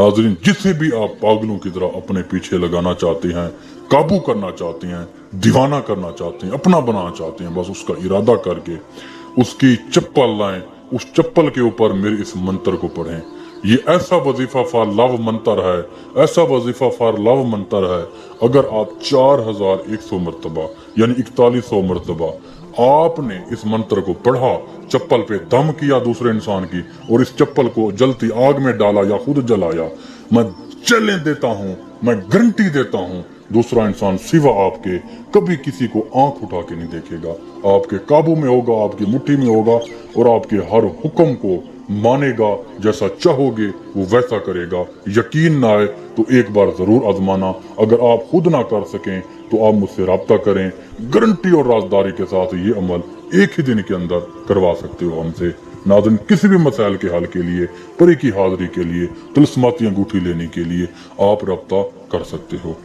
नाज़रीन, जिसे भी आप पागलों की तरह अपने पीछे लगाना चाहते हैं, काबू करना चाहते हैं, दीवाना करना चाहते हैं, अपना बनाना चाहते हैं, बस उसका इरादा करके उसकी चप्पल लाएं, उस चप्पल के ऊपर मेरे इस मंत्र को पढ़ें। ये ऐसा वजीफा फॉर लव मंत्र है, ऐसा वजीफा फॉर लव मंत्र है। अगर आप 4100 मरतबा यानी 4100 मरतबा आपने इस मंत्र को पढ़ा, चप्पल पे दम किया दूसरे इंसान की और इस चप्पल को जलती आग में डाला या खुद जलाया, मैं चैलेंज देता हूं, मैं गारंटी देता हूं, दूसरा इंसान सिवा आपके कभी किसी को आंख उठा के नहीं देखेगा। आपके काबू में होगा, आपकी मुट्ठी में होगा और आपके हर हुक्म को मानेगा। जैसा चाहोगे वो वैसा करेगा। यकीन ना आए तो एक बार जरूर आजमाना। अगर आप खुद ना कर सकें तो आप मुझसे राब्ता करें। गारंटी और राजदारी के साथ ये अमल एक ही दिन के अंदर करवा सकते हो हमसे। नाज़रीन, किसी भी मसाइल के हल के लिए, परी की हाजिरी के लिए, तिलस्माती अंगूठी लेने के लिए आप राब्ता कर सकते हो।